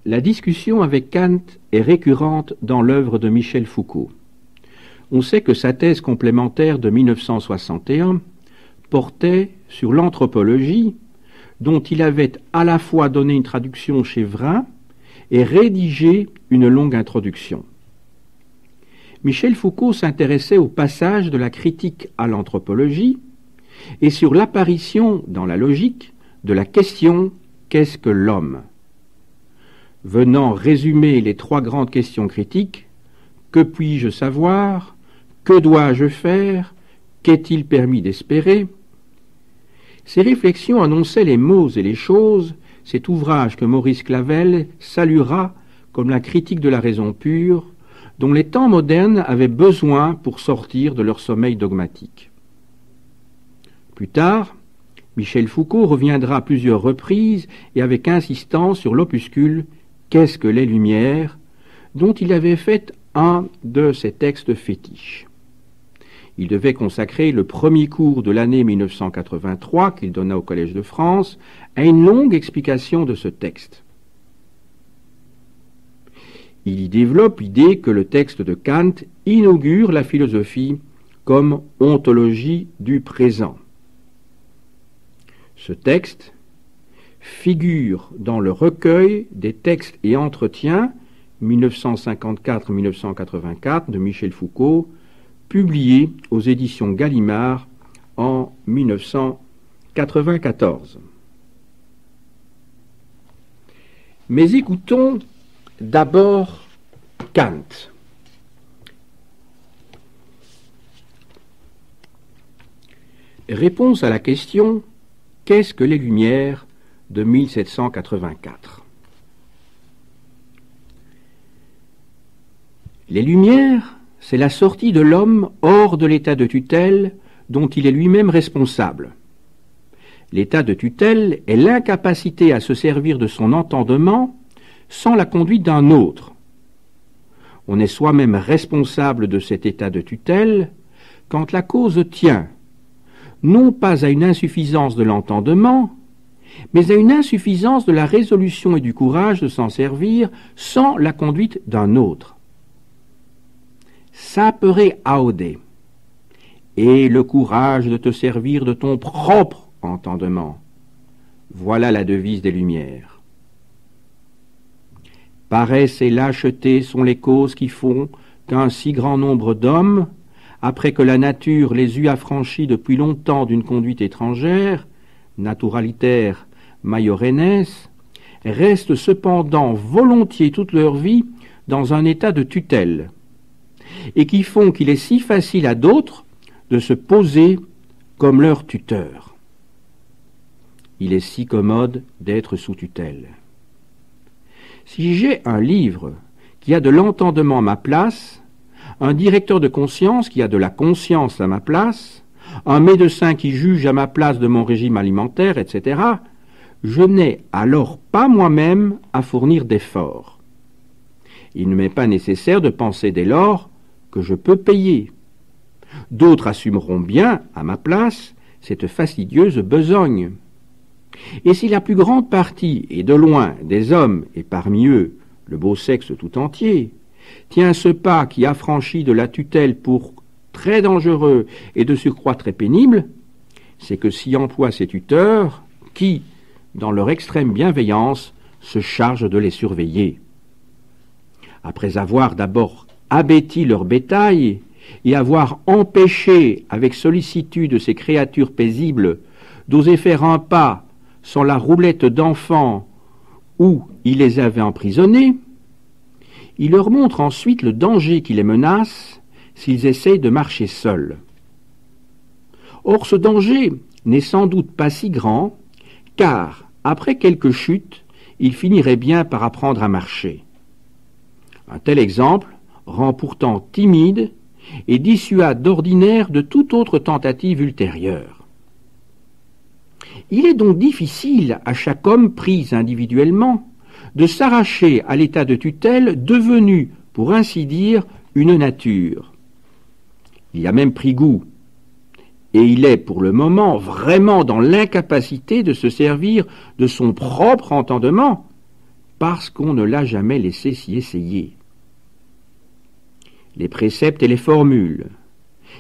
La discussion avec Kant est récurrente dans l'œuvre de Michel Foucault. On sait que sa thèse complémentaire de 1961 portait sur l'anthropologie, dont il avait à la fois donné une traduction chez Vrin et rédigé une longue introduction. Michel Foucault s'intéressait au passage de la critique à l'anthropologie et sur l'apparition dans la logique de la question « Qu'est-ce que l'homme ?» venant résumer les trois grandes questions critiques « Que puis-je savoir ? Que dois-je faire ? Qu'est-il permis d'espérer ?» Ces réflexions annonçaient les mots et les choses, cet ouvrage que Maurice Clavel saluera comme la critique de la raison pure, dont les temps modernes avaient besoin pour sortir de leur sommeil dogmatique. Plus tard, Michel Foucault reviendra à plusieurs reprises et avec insistance sur l'opuscule « Qu'est-ce que les Lumières ?», dont il avait fait un de ses textes fétiches. Il devait consacrer le premier cours de l'année 1983 qu'il donna au Collège de France à une longue explication de ce texte. Il y développe l'idée que le texte de Kant inaugure la philosophie comme ontologie du présent. Ce texte figure dans le recueil des textes et entretiens 1954-1984 de Michel Foucault, publié aux éditions Gallimard en 1994. Mais écoutons d'abord Kant. Réponse à la question « Qu'est-ce que les Lumières ?» de 1784. Les Lumières, c'est la sortie de l'homme hors de l'état de tutelle dont il est lui-même responsable. L'état de tutelle est l'incapacité à se servir de son entendement sans la conduite d'un autre. On est soi-même responsable de cet état de tutelle quand la cause tient, non pas à une insuffisance de l'entendement, mais à une insuffisance de la résolution et du courage de s'en servir sans la conduite d'un autre. Sapere aude, et le courage de te servir de ton propre entendement. Voilà la devise des Lumières. Paresse et lâcheté sont les causes qui font qu'un si grand nombre d'hommes, après que la nature les eut affranchis depuis longtemps d'une conduite étrangère, naturalitaire maiorenes, restent cependant volontiers toute leur vie dans un état de tutelle, et qui font qu'il est si facile à d'autres de se poser comme leur tuteur. Il est si commode d'être sous tutelle. Si j'ai un livre qui a de l'entendement à ma place, un directeur de conscience qui a de la conscience à ma place, un médecin qui juge à ma place de mon régime alimentaire, etc., je n'ai alors pas moi-même à fournir d'efforts. Il ne m'est pas nécessaire de penser dès lors que je peux payer. D'autres assumeront bien, à ma place, cette fastidieuse besogne. Et si la plus grande partie, et de loin, des hommes, et parmi eux, le beau sexe tout entier, tient ce pas qui affranchit de la tutelle pour très dangereux et de surcroît très pénible, c'est que s'y emploient ces tuteurs qui, dans leur extrême bienveillance, se chargent de les surveiller. Après avoir d'abord abêti leur bétail et avoir empêché avec sollicitude ces créatures paisibles d'oser faire un pas sans la roulette d'enfant où il les avait emprisonnés, il leur montre ensuite le danger qui les menace s'ils essayent de marcher seuls. Or ce danger n'est sans doute pas si grand, car, après quelques chutes, ils finiraient bien par apprendre à marcher. Un tel exemple rend pourtant timide et dissuade d'ordinaire de toute autre tentative ultérieure. Il est donc difficile à chaque homme pris individuellement de s'arracher à l'état de tutelle devenu, pour ainsi dire, une nature. Il y a même pris goût, et il est pour le moment vraiment dans l'incapacité de se servir de son propre entendement, parce qu'on ne l'a jamais laissé s'y essayer. Les préceptes et les formules,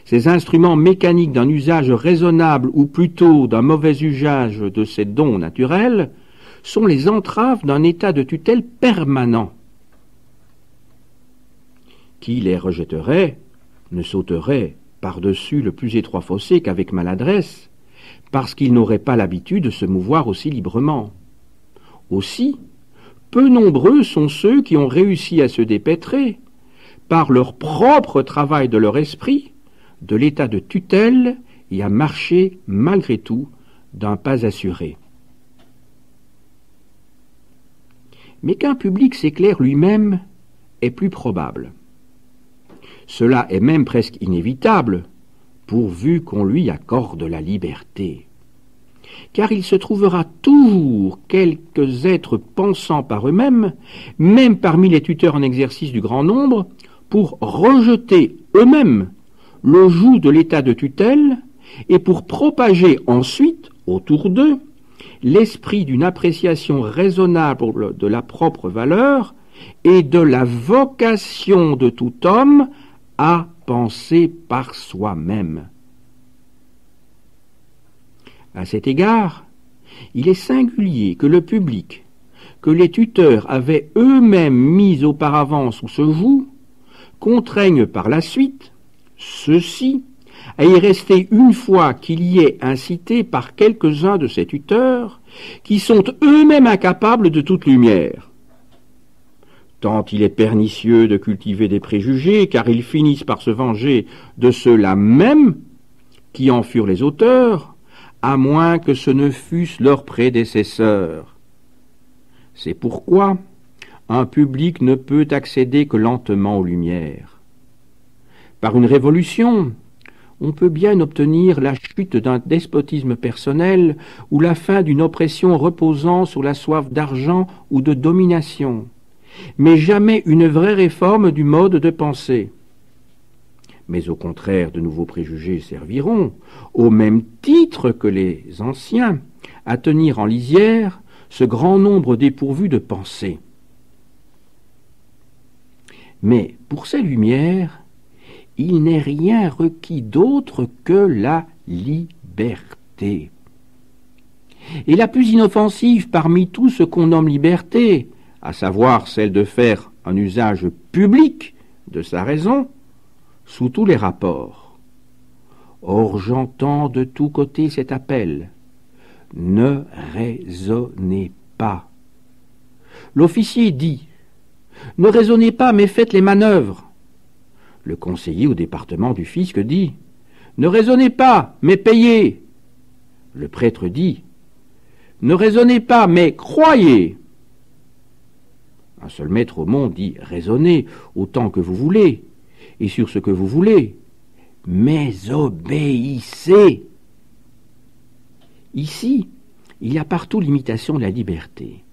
ces instruments mécaniques d'un usage raisonnable ou plutôt d'un mauvais usage de ces dons naturels, sont les entraves d'un état de tutelle permanent. Qui les rejetterait ne sauterait par-dessus le plus étroit fossé qu'avec maladresse, parce qu'il n'aurait pas l'habitude de se mouvoir aussi librement. Aussi, peu nombreux sont ceux qui ont réussi à se dépêtrer, par leur propre travail de leur esprit, de l'état de tutelle et à marcher, malgré tout, d'un pas assuré. Mais qu'un public s'éclaire lui-même est plus probable. Cela est même presque inévitable, pourvu qu'on lui accorde la liberté. Car il se trouvera toujours quelques êtres pensant par eux-mêmes, même parmi les tuteurs en exercice du grand nombre, pour rejeter eux-mêmes le joug de l'état de tutelle et pour propager ensuite, autour d'eux, l'esprit d'une appréciation raisonnable de la propre valeur et de la vocation de tout homme à penser par soi-même. À cet égard, il est singulier que le public, que les tuteurs avaient eux-mêmes mis auparavant sous ce joug, contraignent par la suite ceux-ci à y rester une fois qu'il y est incité par quelques-uns de ces tuteurs qui sont eux-mêmes incapables de toute lumière. Tant il est pernicieux de cultiver des préjugés, car ils finissent par se venger de ceux-là même qui en furent les auteurs, à moins que ce ne fussent leurs prédécesseurs. C'est pourquoi un public ne peut accéder que lentement aux lumières. Par une révolution, on peut bien obtenir la chute d'un despotisme personnel ou la fin d'une oppression reposant sur la soif d'argent ou de domination, mais jamais une vraie réforme du mode de pensée. Mais au contraire, de nouveaux préjugés serviront, au même titre que les anciens, à tenir en lisière ce grand nombre dépourvus de pensée. Mais pour ces lumières, il n'est rien requis d'autre que la liberté. Et la plus inoffensive parmi tout ce qu'on nomme liberté, à savoir celle de faire un usage public de sa raison, sous tous les rapports. Or j'entends de tous côtés cet appel. Ne raisonnez pas. L'officier dit, ne raisonnez pas, mais faites les manœuvres. Le conseiller au département du fisc dit, ne raisonnez pas, mais payez. Le prêtre dit, ne raisonnez pas, mais croyez. Un seul maître au monde dit, raisonnez autant que vous voulez, et sur ce que vous voulez, mais obéissez. Ici, il y a partout l'imitation de la liberté.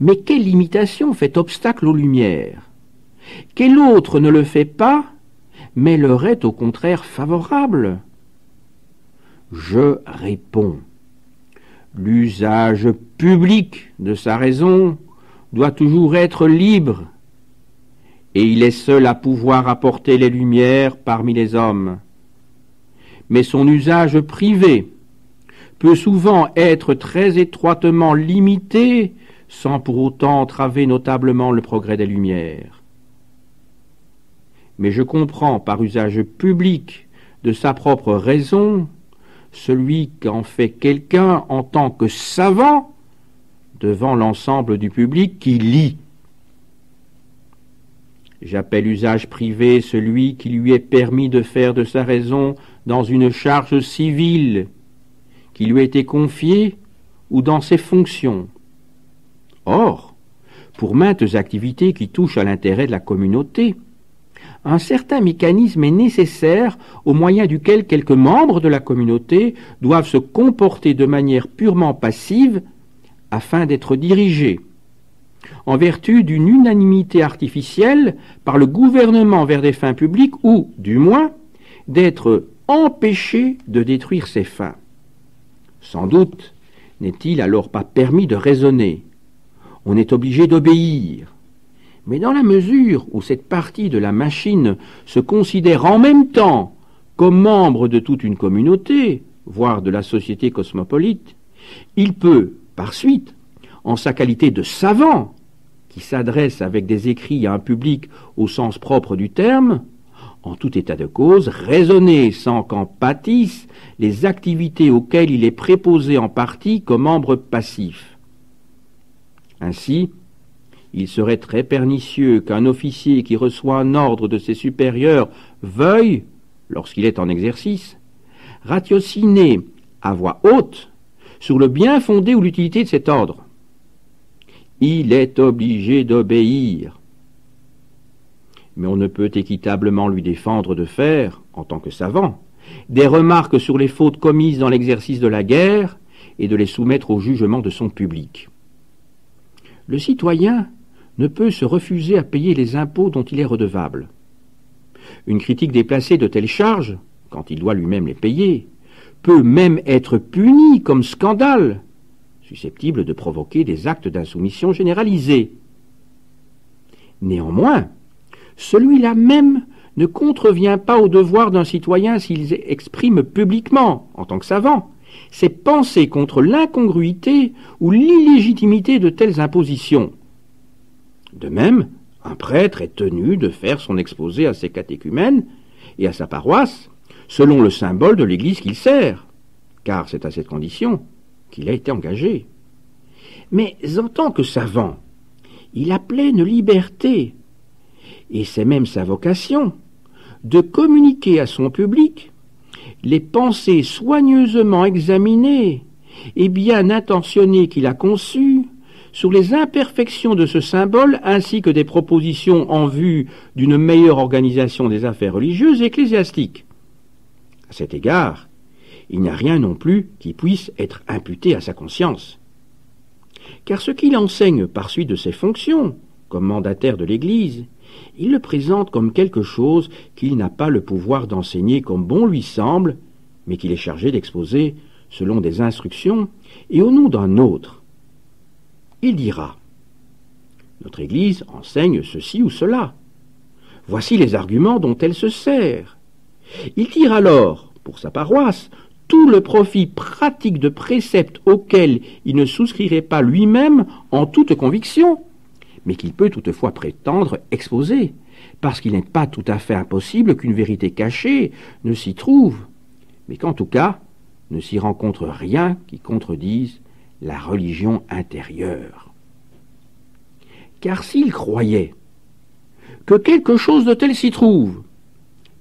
Mais quelle limitation fait obstacle aux lumières? Quel autre ne le fait pas, mais leur est au contraire favorable? Je réponds, l'usage public de sa raison doit toujours être libre, et il est seul à pouvoir apporter les lumières parmi les hommes. Mais son usage privé peut souvent être très étroitement limité sans pour autant entraver notablement le progrès des lumières. Mais je comprends par usage public de sa propre raison celui qu'en fait quelqu'un en tant que savant devant l'ensemble du public qui lit. J'appelle usage privé celui qui lui est permis de faire de sa raison dans une charge civile qui lui a été confiée ou dans ses fonctions. Or, pour maintes activités qui touchent à l'intérêt de la communauté, un certain mécanisme est nécessaire au moyen duquel quelques membres de la communauté doivent se comporter de manière purement passive afin d'être dirigés, en vertu d'une unanimité artificielle par le gouvernement vers des fins publiques ou, du moins, d'être empêchés de détruire ces fins. Sans doute n'est-il alors pas permis de raisonner. on est obligé d'obéir. Mais dans la mesure où cette partie de la machine se considère en même temps comme membre de toute une communauté, voire de la société cosmopolite, il peut, par suite, en sa qualité de savant, qui s'adresse avec des écrits à un public au sens propre du terme, en tout état de cause, raisonner sans qu'en pâtissent les activités auxquelles il est préposé en partie comme membre passif. Ainsi, il serait très pernicieux qu'un officier qui reçoit un ordre de ses supérieurs veuille, lorsqu'il est en exercice, ratiociner à voix haute sur le bien fondé ou l'utilité de cet ordre. Il est obligé d'obéir. Mais on ne peut équitablement lui défendre de faire, en tant que savant, des remarques sur les fautes commises dans l'exercice de la guerre et de les soumettre au jugement de son public. Le citoyen ne peut se refuser à payer les impôts dont il est redevable. Une critique déplacée de telles charges, quand il doit lui-même les payer, peut même être punie comme scandale, susceptible de provoquer des actes d'insoumission généralisés. Néanmoins, celui-là même ne contrevient pas au devoir d'un citoyen s'il exprime publiquement, en tant que savant, ses pensées contre l'incongruité ou l'illégitimité de telles impositions. De même, un prêtre est tenu de faire son exposé à ses catéchumènes et à sa paroisse, selon le symbole de l'Église qu'il sert, car c'est à cette condition qu'il a été engagé. Mais en tant que savant, il a pleine liberté, et c'est même sa vocation, de communiquer à son public les pensées soigneusement examinées et bien intentionnées qu'il a conçues sur les imperfections de ce symbole ainsi que des propositions en vue d'une meilleure organisation des affaires religieuses et ecclésiastiques. À cet égard, il n'y a rien non plus qui puisse être imputé à sa conscience. Car ce qu'il enseigne par suite de ses fonctions, comme mandataire de l'Église, il le présente comme quelque chose qu'il n'a pas le pouvoir d'enseigner comme bon lui semble, mais qu'il est chargé d'exposer selon des instructions et au nom d'un autre. Il dira « Notre Église enseigne ceci ou cela. Voici les arguments dont elle se sert. » Il tire alors, pour sa paroisse, tout le profit pratique de préceptes auxquels il ne souscrirait pas lui-même en toute conviction, mais qu'il peut toutefois prétendre exposer, parce qu'il n'est pas tout à fait impossible qu'une vérité cachée ne s'y trouve, mais qu'en tout cas ne s'y rencontre rien qui contredise la religion intérieure. Car s'il croyait que quelque chose de tel s'y trouve,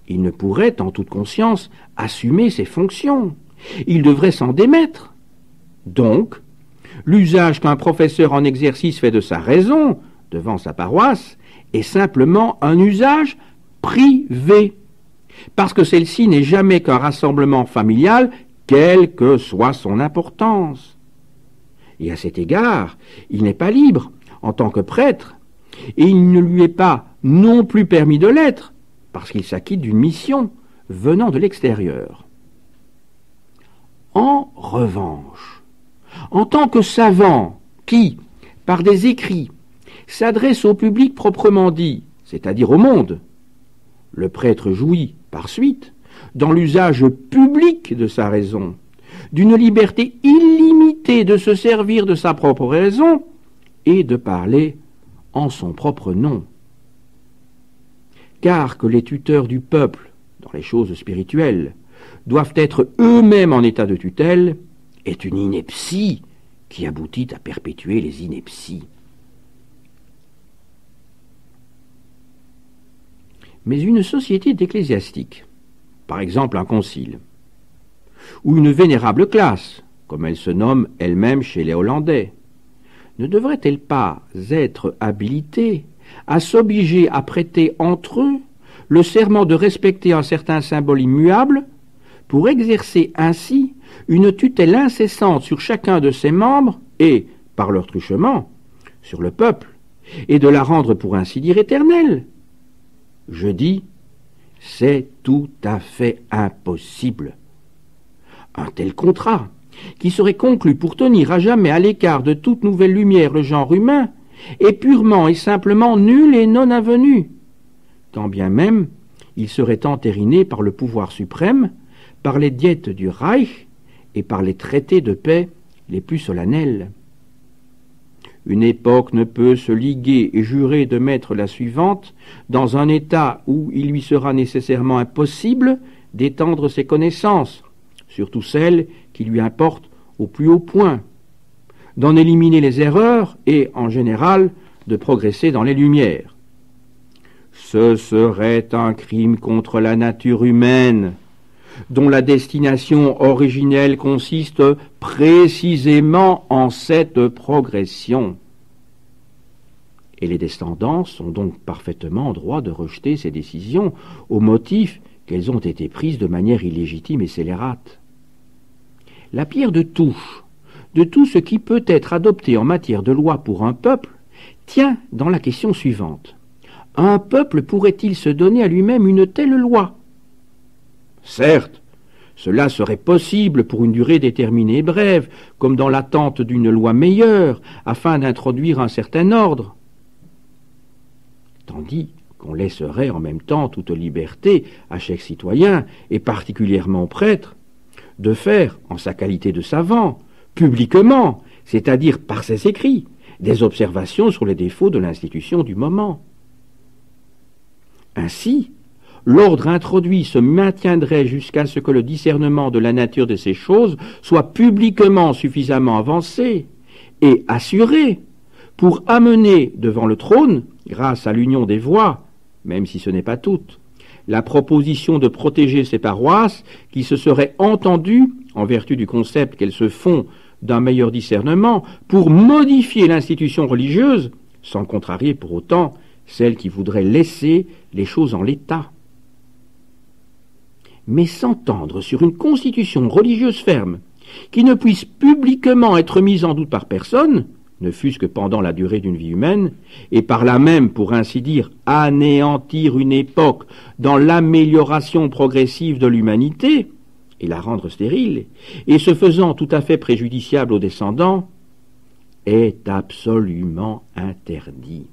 il ne pourrait, en toute conscience, assumer ses fonctions. Il devrait s'en démettre. Donc, l'usage qu'un professeur en exercice fait de sa raison devant sa paroisse est simplement un usage privé, parce que celle-ci n'est jamais qu'un rassemblement familial, quelle que soit son importance. Et à cet égard, il n'est pas libre, en tant que prêtre, et il ne lui est pas non plus permis de l'être, parce qu'il s'acquitte d'une mission venant de l'extérieur. En revanche, en tant que savant qui, par des écrits, s'adresse au public proprement dit, c'est-à-dire au monde, le prêtre jouit, par suite, dans l'usage public de sa raison, d'une liberté illimitée de se servir de sa propre raison et de parler en son propre nom. Car que les tuteurs du peuple, dans les choses spirituelles, doivent être eux-mêmes en état de tutelle, est une ineptie qui aboutit à perpétuer les inepties. Mais une société d'ecclésiastiques, par exemple un concile, ou une vénérable classe, comme elle se nomme elle-même chez les Hollandais, ne devrait-elle pas être habilitée à s'obliger à prêter entre eux le serment de respecter un certain symbole immuable pour exercer ainsi une tutelle incessante sur chacun de ses membres et, par leur truchement, sur le peuple, et de la rendre pour ainsi dire éternelle? Je dis, c'est tout à fait impossible. Un tel contrat, qui serait conclu pour tenir à jamais à l'écart de toute nouvelle lumière le genre humain, est purement et simplement nul et non avenu, quand bien même il serait entériné par le pouvoir suprême, par les diètes du Reich et par les traités de paix les plus solennels. Une époque ne peut se liguer et jurer de mettre la suivante dans un état où il lui sera nécessairement impossible d'étendre ses connaissances, surtout celles qui lui importent au plus haut point, d'en éliminer les erreurs et, en général, de progresser dans les lumières. Ce serait un crime contre la nature humaine, dont la destination originelle consiste précisément en cette progression. Et les descendants sont donc parfaitement en droit de rejeter ces décisions au motif qu'elles ont été prises de manière illégitime et scélérate. La pierre de touche de tout ce qui peut être adopté en matière de loi pour un peuple tient dans la question suivante. Un peuple pourrait-il se donner à lui-même une telle loi? Certes, cela serait possible pour une durée déterminée et brève, comme dans l'attente d'une loi meilleure, afin d'introduire un certain ordre. Tandis qu'on laisserait en même temps toute liberté à chaque citoyen, et particulièrement au prêtre, de faire, en sa qualité de savant, publiquement, c'est-à-dire par ses écrits, des observations sur les défauts de l'institution du moment. Ainsi, l'ordre introduit se maintiendrait jusqu'à ce que le discernement de la nature de ces choses soit publiquement suffisamment avancé et assuré pour amener devant le trône, grâce à l'union des voix, même si ce n'est pas toute, la proposition de protéger ces paroisses qui se seraient entendues, en vertu du concept qu'elles se font d'un meilleur discernement, pour modifier l'institution religieuse, sans contrarier pour autant celles qui voudraient laisser les choses en l'état. Mais s'entendre sur une constitution religieuse ferme, qui ne puisse publiquement être mise en doute par personne, ne fût-ce que pendant la durée d'une vie humaine, et par là même, pour ainsi dire, anéantir une époque dans l'amélioration progressive de l'humanité, et la rendre stérile, et se faisant tout à fait préjudiciable aux descendants, est absolument interdit.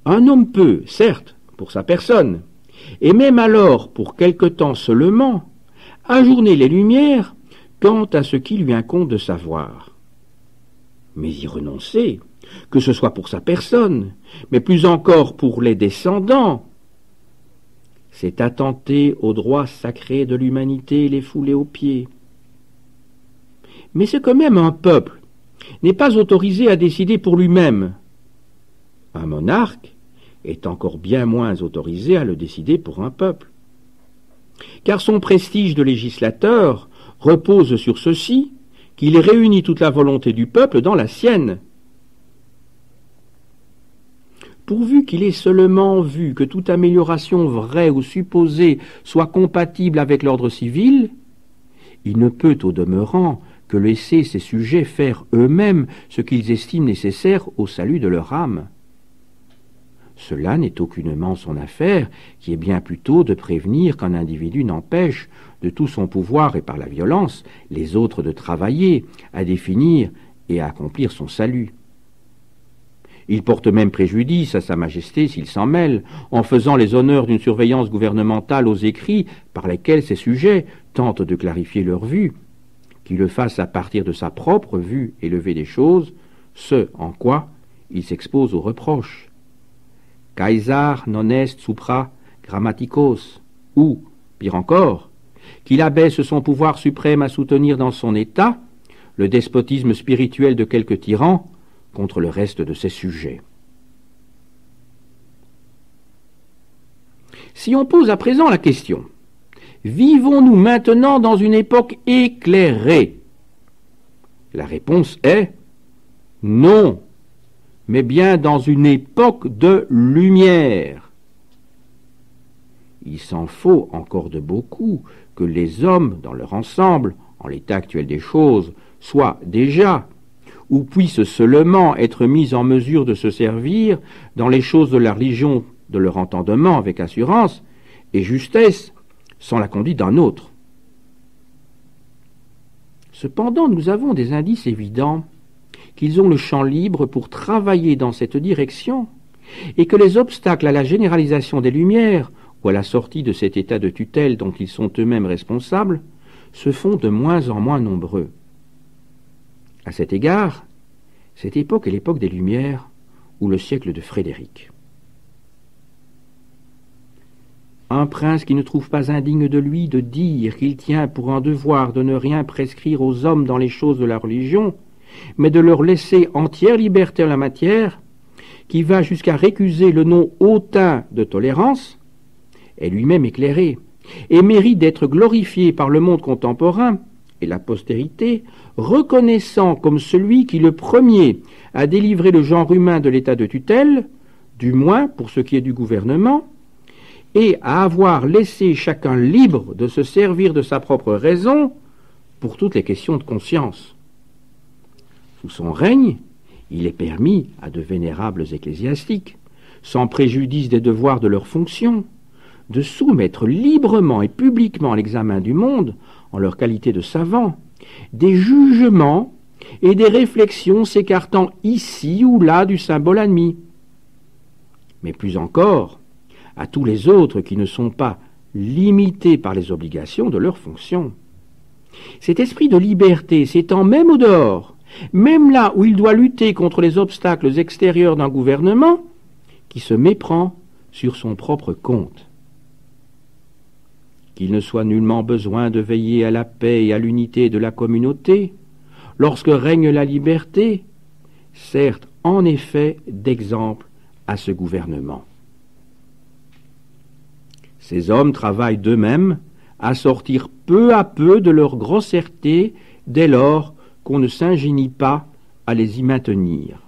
Un homme peut, certes, pour sa personne, et même alors pour quelque temps seulement, ajourner les lumières quant à ce qui lui incombe de savoir. Mais y renoncer, que ce soit pour sa personne, mais plus encore pour les descendants, c'est attenter aux droits sacrés de l'humanité et les fouler aux pieds. Mais c'est que même un peuple n'est pas autorisé à décider pour lui-même. Un monarque est encore bien moins autorisé à le décider pour un peuple. Car son prestige de législateur repose sur ceci, qu'il réunit toute la volonté du peuple dans la sienne. Pourvu qu'il ait seulement vu que toute amélioration vraie ou supposée soit compatible avec l'ordre civil, il ne peut au demeurant que laisser ses sujets faire eux-mêmes ce qu'ils estiment nécessaire au salut de leur âme. Cela n'est aucunement son affaire, qui est bien plutôt de prévenir qu'un individu n'empêche, de tout son pouvoir et par la violence, les autres de travailler, à définir et à accomplir son salut. Il porte même préjudice à Sa Majesté s'il s'en mêle, en faisant les honneurs d'une surveillance gouvernementale aux écrits par lesquels ses sujets tentent de clarifier leur vue, qu'il le fasse à partir de sa propre vue élevée des choses, ce en quoi il s'expose aux reproches. Caesar non est supra grammaticos, ou, pire encore, qu'il abaisse son pouvoir suprême à soutenir dans son état le despotisme spirituel de quelques tyrans contre le reste de ses sujets. Si on pose à présent la question, vivons-nous maintenant dans une époque éclairée? La réponse est non, mais bien dans une époque de lumière. Il s'en faut encore de beaucoup que les hommes, dans leur ensemble, en l'état actuel des choses, soient déjà, ou puissent seulement être mis en mesure de se servir dans les choses de la religion de leur entendement avec assurance et justesse, sans la conduite d'un autre. Cependant, nous avons des indices évidents qu'ils ont le champ libre pour travailler dans cette direction, et que les obstacles à la généralisation des Lumières, ou à la sortie de cet état de tutelle dont ils sont eux-mêmes responsables, se font de moins en moins nombreux. À cet égard, cette époque est l'époque des Lumières, ou le siècle de Frédéric. Un prince qui ne trouve pas indigne de lui de dire qu'il tient pour un devoir de ne rien prescrire aux hommes dans les choses de la religion, mais de leur laisser entière liberté en la matière, qui va jusqu'à récuser le nom hautain de tolérance, est lui-même éclairé, et mérite d'être glorifié par le monde contemporain et la postérité, reconnaissant comme celui qui le premier a délivré le genre humain de l'état de tutelle, du moins pour ce qui est du gouvernement, et à avoir laissé chacun libre de se servir de sa propre raison pour toutes les questions de conscience. Sous son règne, il est permis à de vénérables ecclésiastiques, sans préjudice des devoirs de leurs fonctions, de soumettre librement et publiquement à l'examen du monde, en leur qualité de savants, des jugements et des réflexions s'écartant ici ou là du symbole admis. Mais plus encore, à tous les autres qui ne sont pas limités par les obligations de leurs fonctions. Cet esprit de liberté s'étend même au dehors, même là où il doit lutter contre les obstacles extérieurs d'un gouvernement qui se méprend sur son propre compte. Qu'il ne soit nullement besoin de veiller à la paix et à l'unité de la communauté, lorsque règne la liberté, certes en effet d'exemple à ce gouvernement. Ces hommes travaillent d'eux-mêmes à sortir peu à peu de leur grossièreté dès lors qu'on ne s'ingénie pas à les y maintenir.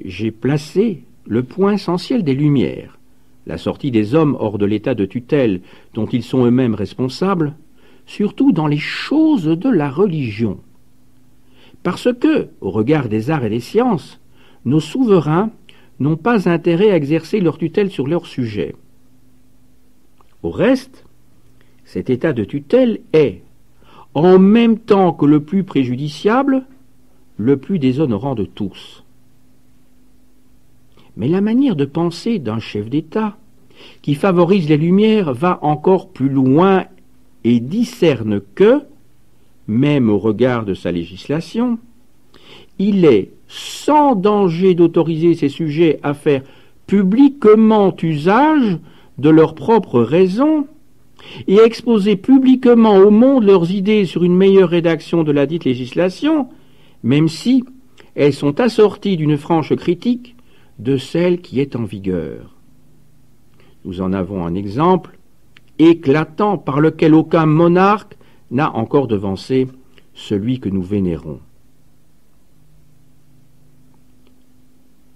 J'ai placé le point essentiel des Lumières, la sortie des hommes hors de l'état de tutelle dont ils sont eux-mêmes responsables, surtout dans les choses de la religion. Parce que, au regard des arts et des sciences, nos souverains n'ont pas intérêt à exercer leur tutelle sur leurs sujets. Au reste, cet état de tutelle est, en même temps que le plus préjudiciable, le plus déshonorant de tous. Mais la manière de penser d'un chef d'État, qui favorise les Lumières, va encore plus loin et discerne que, même au regard de sa législation, il est sans danger d'autoriser ses sujets à faire publiquement usage de leurs propres raisons et à exposer publiquement au monde leurs idées sur une meilleure rédaction de la dite législation, même si elles sont assorties d'une franche critique de celle qui est en vigueur. Nous en avons un exemple éclatant par lequel aucun monarque n'a encore devancé celui que nous vénérons.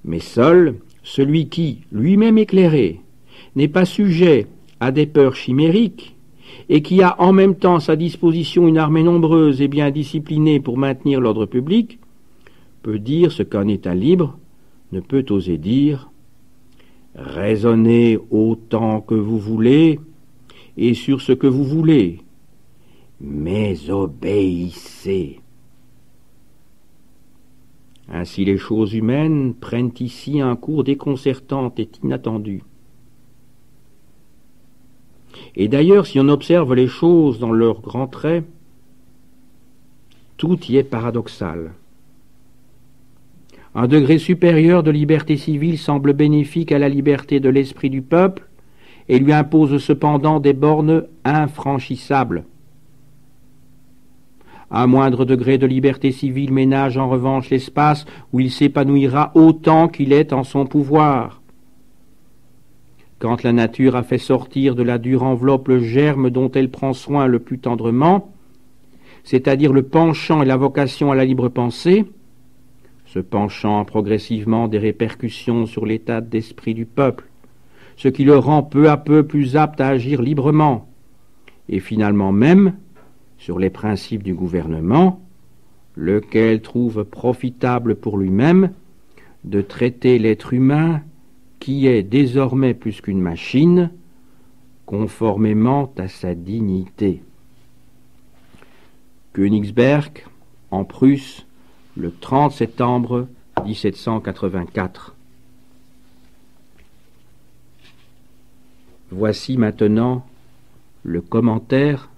Mais seul celui qui, lui-même éclairé, n'est pas sujet à des peurs chimériques et qui a en même temps à sa disposition une armée nombreuse et bien disciplinée pour maintenir l'ordre public, peut dire ce qu'un État libre ne peut oser dire. Raisonnez autant que vous voulez et sur ce que vous voulez, mais obéissez. Ainsi les choses humaines prennent ici un cours déconcertant et inattendu. Et d'ailleurs, si on observe les choses dans leurs grands traits, tout y est paradoxal. Un degré supérieur de liberté civile semble bénéfique à la liberté de l'esprit du peuple et lui impose cependant des bornes infranchissables. Un moindre degré de liberté civile ménage en revanche l'espace où il s'épanouira autant qu'il est en son pouvoir. Quand la nature a fait sortir de la dure enveloppe le germe dont elle prend soin le plus tendrement, c'est-à-dire le penchant et la vocation à la libre pensée, ce penchant a progressivement des répercussions sur l'état d'esprit du peuple, ce qui le rend peu à peu plus apte à agir librement, et finalement même sur les principes du gouvernement, lequel trouve profitable pour lui-même de traiter l'être humain, qui est désormais plus qu'une machine, conformément à sa dignité. Königsberg, en Prusse, le 30 septembre 1784. Voici maintenant le commentaire